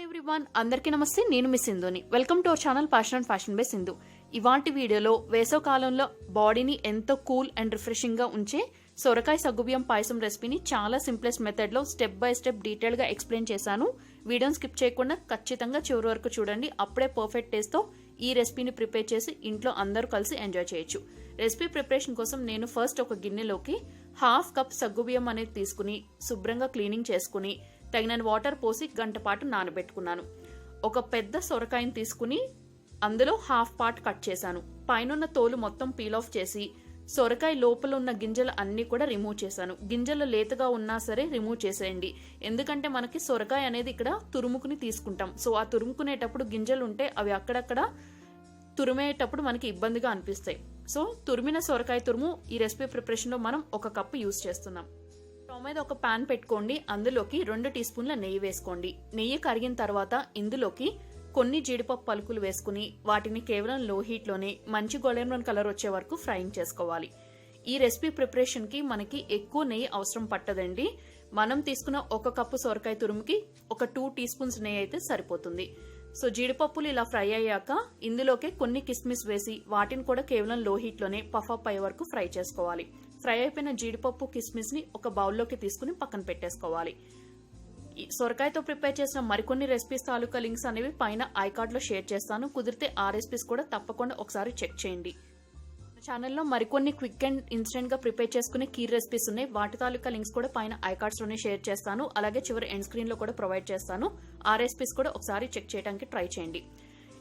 Everyone, అందరికీ నమస్తే. నేను మీ సింధుని. Welcome to our channel passion and fashion by Sindhu. ఇవాంటి వీడియోలో వేసవ కాలంలో బాడీని ఎంతో కూల్ అండ్ రిఫ్రెషింగ్ గా ఉంచే సొరకాయ సగ్గుబియ్యం పాయసం రెసిపీని చాలా సింప్లెస్ట్ మెథడ్ లో స్టెప్ బై స్టెప్ డీటెయిల్ గా ఎక్స్ప్లెయిన్ చేశాను. వీడియోని స్కిప్ చేయకుండా ఖచ్చితంగా చివరి వరకు చూడండి. అప్పుడే పర్ఫెక్ట్ టేస్ట్ తో ఈ రెసిపీని ప్రిపేర్ చేసి ఇంట్లో అందరూ కలిసి ఎంజాయ్ చేయొచ్చు. రెసిపీ ప్రిపరేషన్ కోసం నేను ఫస్ట్ ఒక గిన్నెలోకి హాఫ్ కప్ సగ్గుబియ్యం అనేది తీసుకుని శుభ్రంగా క్లీనింగ్ చేసుకుని తగిన వాటర్ పోసి గంట పాటు నానబెట్టుకున్నాను. ఒక పెద్ద సొరకాయని తీసుకుని అందులో హాఫ్ పార్ట్ కట్ చేశాను. పైన తోలు మొత్తం పీల్ ఆఫ్ చేసి సొరకాయ లోపల ఉన్న గింజలు అన్ని కూడా రిమూవ్ చేశాను. గింజలు లేతగా ఉన్నా సరే రిమూవ్ చేసేయండి, ఎందుకంటే మనకి సొరకాయ అనేది ఇక్కడ తురుముకుని తీసుకుంటాం. సో ఆ తురుముకునేటప్పుడు గింజలు ఉంటే అవి అక్కడక్కడ తురిమేటప్పుడు మనకి ఇబ్బందిగా అనిపిస్తాయి. సో తురిమిన సొరకాయ తురుము ఈ రెసిపీ ప్రిపరేషన్ లో మనం 1 కప్పు యూజ్ చేస్తున్నాం. స్టవ్ మీద ఒక పాన్ పెట్టుకోండి. అందులోకి 2 టీ స్పూన్ల నెయ్యి వేసుకోండి. నెయ్యి కరిగిన తర్వాత ఇందులోకి కొన్ని జీడిపప్పు పలుకులు వేసుకుని వాటిని కేవలం లో హీట్ లోనే మంచి గోల్డెన్ కలర్ వచ్చే వరకు ఫ్రైయింగ్ చేసుకోవాలి. ఈ రెసిపీ ప్రిపరేషన్ కి మనకి ఎక్కువ నెయ్యి అవసరం పట్టదండి. మనం తీసుకున్న 1 కప్పు సొరకాయ తురుముకి ఒక 2 టీ స్పూన్స్ నెయ్యి అయితే సరిపోతుంది. సో జీడిపప్పులు ఇలా ఫ్రై అయ్యాక ఇందులోకి కొన్ని కిస్మిస్ వేసి వాటిని కూడా కేవలం లో హీట్ లోనే పఫ్ అప్ అయ్యే వరకు ఫ్రై చేసుకోవాలి. ఫ్రై అయిపోయిన జీడిపప్పు కిస్మిస్ ని ఒక బౌల్లోకి తీసుకుని పక్కన పెట్టేసుకోవాలి. సొరకాయతో ప్రిపేర్ చేసిన మరికొన్ని రెసిపీస్ తాలూకా లింక్స్ అనేవి పైన ఐకార్డ్ లో షేర్ చేస్తాను. కుదిరితే ఆ రెసిపీస్ కూడా తప్పకుండా ఒకసారి చెక్ చేయండి. ఛానల్లో మరికొన్ని క్విక్ అండ్ ఇన్స్టెంట్ గా ప్రిపేర్ చేసుకునే కీర్ రెసిపీస్ ఉన్నాయి. వాటి తాలూకా లింక్స్ కూడా పైన ఐకార్డ్స్ లోనే షేర్ చేస్తాను. అలాగే చివరి ఎండ్ స్క్రీన్ లో కూడా ప్రొవైడ్ చేస్తాను. ఆ రెసిపీస్ కూడా ఒకసారి చెక్ చేయడానికి ట్రై చేయండి.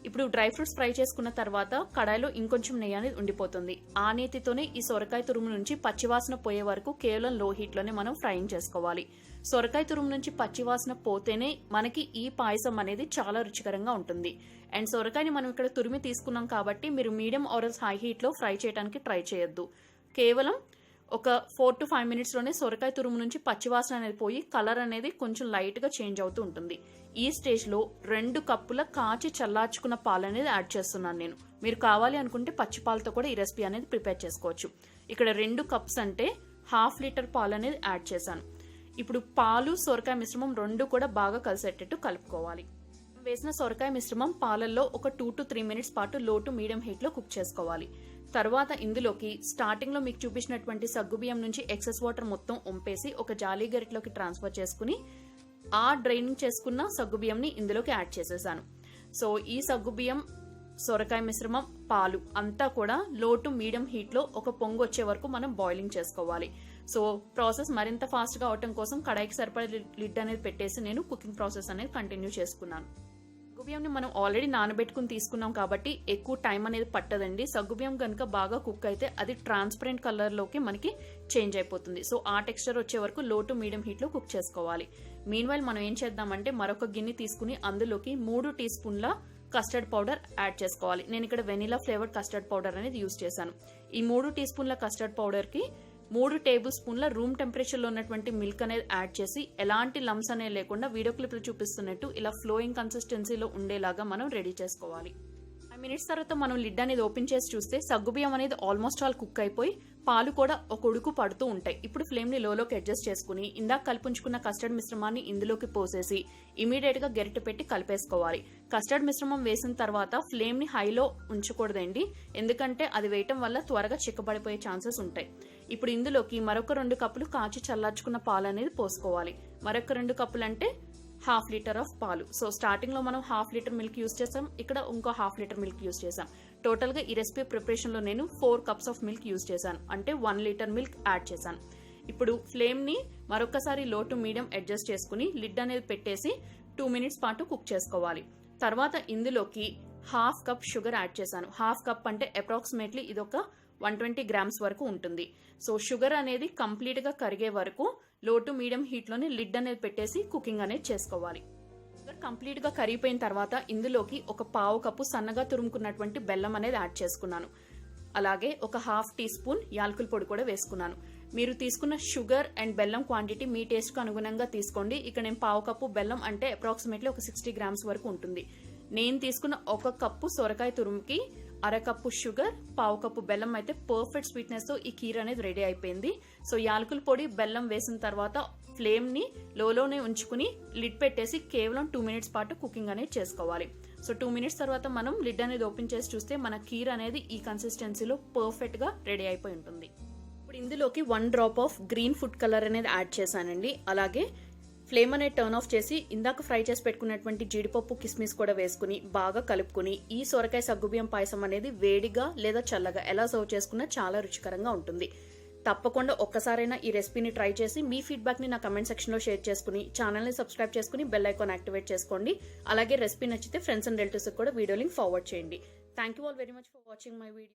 ఇప్పుడు డ్రై ఫ్రూట్స్ ఫ్రై చేసుకున్న తర్వాత కడాయిలో ఇంకొంచెం నెయ్యి అనేది ఉండిపోతుంది. ఆ నేతితోనే ఈ సొరకాయ తురుము నుంచి పచ్చివాసన పోయే వరకు కేవలం లో హీట్ లోనే మనం ఫ్రైయింగ్ చేసుకోవాలి. సొరకాయ తురుము నుంచి పచ్చివాసన పోతేనే మనకి ఈ పాయసం అనేది చాలా రుచికరంగా ఉంటుంది. అండ్ సొరకాయని మనం ఇక్కడ తురిమి తీసుకున్నాం కాబట్టి మీరు మీడియం ఆర్ హై హీట్ లో ఫ్రై చేయడానికి ట్రై చేయొద్దు. కేవలం ఒక 4 to 5 మినిట్స్ లోనే సొరకాయ తురుము నుంచి పచ్చివాసన అనేది పోయి కలర్ అనేది కొంచెం లైట్ గా చేంజ్ అవుతూ ఉంటుంది. ఈ స్టేజ్ లో 2 కప్పుల కాచి చల్లార్చుకున్న పాలు అనేది యాడ్ చేస్తున్నాను నేను. మీరు కావాలి అనుకుంటే పచ్చి పాలతో కూడా ఈ రెసిపీ అనేది ప్రిపేర్ చేసుకోవచ్చు. ఇక్కడ 2 కప్స్ అంటే ½ లీటర్ పాలు అనేది యాడ్ చేశాను. ఇప్పుడు పాలు సొరకాయ మిశ్రమం 2 కూడా బాగా కలిసేటట్టు కలుపుకోవాలి. వేసిన సొరకాయ మిశ్రమం పాలల్లో ఒక 2 to 3 మినిట్స్ పాటు లో టు మీడియం హీట్ లో కుక్ చేసుకోవాలి. తర్వాత ఇందులోకి స్టార్టింగ్ లో మీకు చూపించినటువంటి సగ్గుబియ్యం నుంచి ఎక్సెస్ వాటర్ మొత్తం వంపేసి ఒక జాలీ గరిటలోకి ట్రాన్స్ఫర్ చేసుకుని ఆ డ్రైనింగ్ చేసుకున్న సగ్గుబియ్యం ని ఇందులోకి యాడ్ చేసేసాను. సో ఈ సగ్గుబియ్యం, సొరకాయ మిశ్రమం, పాలు అంతా కూడా లో టు మీడియం హీట్ లో ఒక పొంగు వచ్చే వరకు మనం బాయిలింగ్ చేసుకోవాలి. సో ప్రాసెస్ మరింత ఫాస్ట్ గా అవటం కోసం కడాయికి సరిపడే లిడ్ అనేది పెట్టేసి నేను కుకింగ్ ప్రాసెస్ అనేది కంటిన్యూ చేసుకున్నాను. సగ్గుబియ్యంని మనం ఆల్రెడీ నానబెట్టుకుని తీసుకున్నాం కాబట్టి ఎక్కువ టైం అనేది పట్టదండి. సగ్గుబియ్యం కనుక బాగా కుక్ అయితే అది ట్రాన్స్పరెంట్ కలర్ లోకి మనకి చేంజ్ అయిపోతుంది. సో ఆ టెక్స్చర్ వచ్చే వరకు లో టు మీడియం హీట్ లో కుక్ చేసుకోవాలి. మీన్ వైల్ మనం ఏం చేద్దామంటే మరొక గిన్నె తీసుకుని అందులోకి 3 టీ స్పూన్ల కస్టర్డ్ పౌడర్ యాడ్ చేసుకోవాలి. నేను ఇక్కడ వెనిలా ఫ్లేవర్డ్ కస్టర్డ్ పౌడర్ అనేది యూజ్ చేశాను. ఈ 3 టీ స్పూన్ల కస్టర్డ్ పౌడర్ కి 3 టేబుల్ స్పూన్ల రూమ్ టెంపరేచర్ లో ఉన్నటువంటి మిల్క్ అనేది యాడ్ చేసి ఎలాంటి లంప్స్ అనేది లేకుండా వీడియో క్లిప్ లో చూపిస్తున్నట్టు ఇలా ఫ్లోయింగ్ కన్సిస్టెన్సీలో ఉండేలాగా మనం రెడీ చేసుకోవాలి. 5 మినిట్స్ తర్వాత మనం లిడ్ అనేది ఓపెన్ చేసి చూస్తే సగ్గుబియ్యం అనేది ఆల్మోస్ట్ ఆల్ కుక్ అయిపోయి పాలు కూడా ఒక ఉడుకు పడుతూ ఉంటాయి. ఇప్పుడు ఫ్లేమ్ ని లోకి అడ్జస్ట్ చేసుకుని ఇందాక కలిపుంచుకున్న కస్టర్డ్ మిశ్రమాన్ని ఇందులోకి పోసేసి ఇమీడియట్ గా గరిటె పెట్టి కలిపేసుకోవాలి. కస్టర్డ్ మిశ్రమం వేసిన తర్వాత ఫ్లేమ్ ని హైలో ఉంచకూడదండి, ఎందుకంటే అది వేయటం వల్ల త్వరగా చిక్కబడిపోయే ఛాన్సెస్ ఉంటాయి. ఇప్పుడు ఇందులోకి మరొక 2 కప్పులు కాచి చల్లార్చుకున్న పాలు అనేది పోసుకోవాలి. మరొక 2 కప్పులు అంటే ½ లీటర్ ఆఫ్ పాలు. సో స్టార్టింగ్ లో మనం ½ లీటర్ మిల్క్ యూజ్ చేసాం, ఇక్కడ ఇంకో ½ లీటర్ మిల్క్ యూజ్ చేసాం. టోటల్ గా ఈ రెసిపీ ప్రిపరేషన్ లో నేను 4 కప్స్ ఆఫ్ మిల్క్ యూజ్ చేశాను, అంటే 1 లీటర్ మిల్క్ యాడ్ చేశాను. ఇప్పుడు ఫ్లేమ్ ని మరొకసారి లో టు మీడియం అడ్జస్ట్ చేసుకుని లిడ్ అనేది పెట్టేసి 2 మినిట్స్ పాటు కుక్ చేసుకోవాలి. తర్వాత ఇందులోకి ½ కప్ షుగర్ యాడ్ చేశాను. ½ కప్ అంటే అప్రాక్సిమేట్లీ ఇది ఒక 120 గ్రామ్స్ వరకు ఉంటుంది. సో షుగర్ అనేది కంప్లీట్ గా కరిగే వరకు లో టు మీడియం హీట్ లోనే లిడ్ అనేది పెట్టేసి కుకింగ్ అనేది చేసుకోవాలి. షుగర్ కంప్లీట్ గా కరిగిపోయిన తర్వాత ఇందులోకి ఒక ½ కప్పు సన్నగా తురుముకున్నటువంటి బెల్లం అనేది యాడ్ చేసుకున్నాను. అలాగే ఒక ½ టీ స్పూన్ యాలకుల పొడి కూడా వేసుకున్నాను. మీరు తీసుకున్న షుగర్ అండ్ బెల్లం క్వాంటిటీ మీ టేస్ట్ కు అనుగుణంగా తీసుకోండి. ఇక్కడ నేను ½ కప్పు బెల్లం అంటే అప్రాక్సిమేట్లీ ఒక 60 గ్రామ్స్ వరకు ఉంటుంది. నేను తీసుకున్న 1 కప్పు సొరకాయ తురుముకి అరకప్పు షుగర్, పావు కప్పు బెల్లం అయితే పర్ఫెక్ట్ స్వీట్నెస్ తో ఈ కీర్ అనేది రెడీ అయిపోయింది. సో యాలకుల పొడి, బెల్లం వేసిన తర్వాత ఫ్లేమ్ ని లోనే ఉంచుకుని లిడ్ పెట్టేసి కేవలం 2 minutes పాటు కుకింగ్ అనేది చేసుకోవాలి. సో 2 minutes తర్వాత మనం లిడ్ అనేది ఓపెన్ చేసి చూస్తే మన కీర్ అనేది ఈ కన్సిస్టెన్సీలో పర్ఫెక్ట్ గా రెడీ అయిపోయి ఉంటుంది. ఇప్పుడు ఇందులోకి 1 drop of green food colour అనేది యాడ్ చేశానండి. అలాగే ఫ్లేమ్ అనేది టర్న్ ఆఫ్ చేసి ఇందాక ఫ్రై చేసి పెట్టుకున్నటువంటి జీడిపప్పు, కిస్మిస్ కూడా వేసుకుని బాగా కలుపుకుని ఈ సొరకాయ సగ్గుబియ్యం పాయసం అనేది వేడిగా లేదా చల్లగా ఎలా సర్వ్ చేసుకున్నా చాలా రుచికరంగా ఉంటుంది. తప్పకుండా ఒక్కసారైనా ఈ రెసిపీని ట్రై చేసి మీ ఫీడ్బ్యాక్ ని నా కమెంట్ సెక్షన్ లో షేర్ చేసుకుని ఛానల్ ని సబ్స్క్రైబ్ చేసుకుని బెల్ ఐకాన్ యాక్టివేట్ చేసుకోండి. అలాగే రెసిపీ నచ్చితే ఫ్రెండ్స్ అండ్ రిలేటివ్స్ కూడా వీడియో లింక్ ఫార్వర్డ్ చేయండి. Thank you all very much for watching my video.